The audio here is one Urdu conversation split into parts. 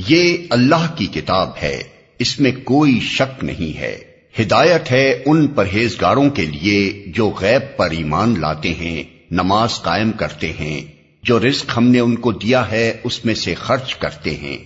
یہ اللہ کی کتاب ہے، اس میں کوئی شک نہیں ہے۔ ہدایت ہے ان پرہیزگاروں کے لیے جو غیب پر ایمان لاتے ہیں، نماز قائم کرتے ہیں، جو رزق ہم نے ان کو دیا ہے اس میں سے خرچ کرتے ہیں۔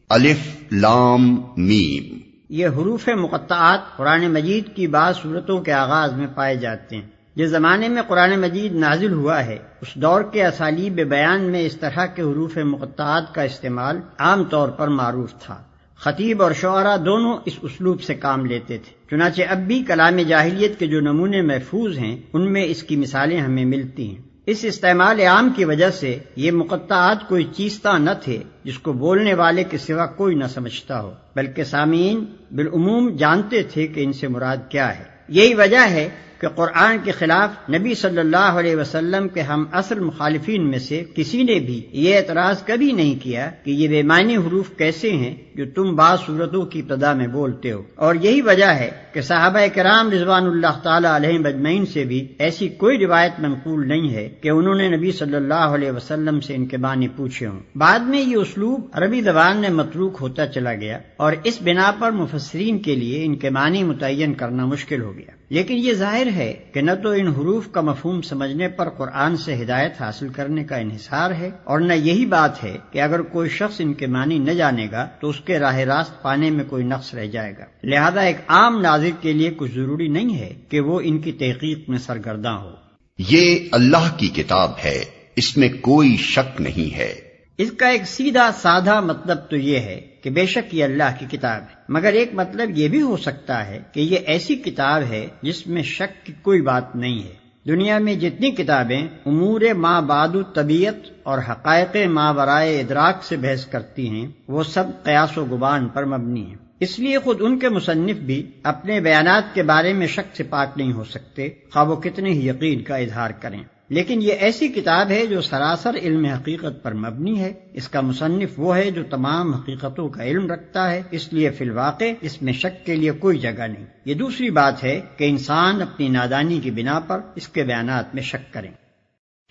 الف لام میم، یہ حروف مقطعات قرآن مجید کی بعض صورتوں کے آغاز میں پائے جاتے ہیں۔ جس زمانے میں قرآن مجید نازل ہوا ہے اس دور کے اسالیب بیان میں اس طرح کے حروف مقطعات کا استعمال عام طور پر معروف تھا۔ خطیب اور شعراء دونوں اس اسلوب سے کام لیتے تھے، چنانچہ اب بھی کلام جاہلیت کے جو نمونے محفوظ ہیں ان میں اس کی مثالیں ہمیں ملتی ہیں۔ اس استعمال عام کی وجہ سے یہ مقطعات کوئی چیستہ نہ تھے جس کو بولنے والے کے سوا کوئی نہ سمجھتا ہو، بلکہ سامعین بالعموم جانتے تھے کہ ان سے مراد کیا ہے۔ یہی وجہ ہے کہ قرآن کے خلاف نبی صلی اللہ علیہ وسلم کے ہم اصل مخالفین میں سے کسی نے بھی یہ اعتراض کبھی نہیں کیا کہ یہ بے معنی حروف کیسے ہیں جو تم بعض صورتوں کی ابتدا میں بولتے ہو، اور یہی وجہ ہے کہ صحابہ کرام رضوان اللہ تعالی علیہم اجمعین سے بھی ایسی کوئی روایت منقول نہیں ہے کہ انہوں نے نبی صلی اللہ علیہ وسلم سے ان کے معنی پوچھے ہوں۔ بعد میں یہ اسلوب عربی زبان میں متروک ہوتا چلا گیا اور اس بنا پر مفسرین کے لیے ان کے معنی متعین کرنا مشکل ہو گیا، لیکن یہ ظاہر ہے کہ نہ تو ان حروف کا مفہوم سمجھنے پر قرآن سے ہدایت حاصل کرنے کا انحصار ہے، اور نہ یہی بات ہے کہ اگر کوئی شخص ان کے معنی نہ جانے گا تو اس کے راہ راست پانے میں کوئی نقص رہ جائے گا۔ لہذا ایک عام ناظر کے لیے کچھ ضروری نہیں ہے کہ وہ ان کی تحقیق میں سرگرداں ہو۔ یہ اللہ کی کتاب ہے، اس میں کوئی شک نہیں ہے۔ اس کا ایک سیدھا سادہ مطلب تو یہ ہے کہ بے شک یہ اللہ کی کتاب ہے، مگر ایک مطلب یہ بھی ہو سکتا ہے کہ یہ ایسی کتاب ہے جس میں شک کی کوئی بات نہیں ہے۔ دنیا میں جتنی کتابیں امور ما بعد طبیعت اور حقائق ما برائے ادراک سے بحث کرتی ہیں وہ سب قیاس و گمان پر مبنی ہیں، اس لیے خود ان کے مصنف بھی اپنے بیانات کے بارے میں شک سے پاک نہیں ہو سکتے، خواہ وہ کتنے ہی یقین کا اظہار کریں۔ لیکن یہ ایسی کتاب ہے جو سراسر علم حقیقت پر مبنی ہے۔ اس کا مصنف وہ ہے جو تمام حقیقتوں کا علم رکھتا ہے، اس لیے فی الواقع اس میں شک کے لیے کوئی جگہ نہیں۔ یہ دوسری بات ہے کہ انسان اپنی نادانی کی بنا پر اس کے بیانات میں شک کریں۔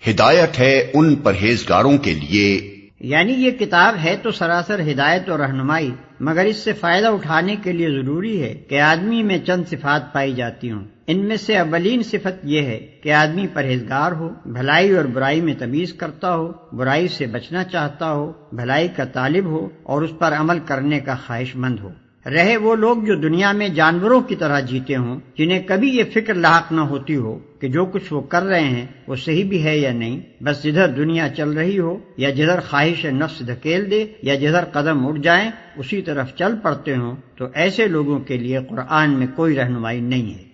ہدایت ہے ان پرہیزگاروں کے لیے، یعنی یہ کتاب ہے تو سراسر ہدایت اور رہنمائی، مگر اس سے فائدہ اٹھانے کے لیے ضروری ہے کہ آدمی میں چند صفات پائی جاتی ہوں۔ ان میں سے اولین صفت یہ ہے کہ آدمی پرہیزگار ہو، بھلائی اور برائی میں تمیز کرتا ہو، برائی سے بچنا چاہتا ہو، بھلائی کا طالب ہو اور اس پر عمل کرنے کا خواہش مند ہو۔ رہے وہ لوگ جو دنیا میں جانوروں کی طرح جیتے ہوں، جنہیں کبھی یہ فکر لاحق نہ ہوتی ہو کہ جو کچھ وہ کر رہے ہیں وہ صحیح بھی ہے یا نہیں، بس جدھر دنیا چل رہی ہو یا جدھر خواہش نفس دھکیل دے یا جدھر قدم اٹھ جائیں اسی طرف چل پڑتے ہوں، تو ایسے لوگوں کے لیے قرآن میں کوئی رہنمائی نہیں ہے۔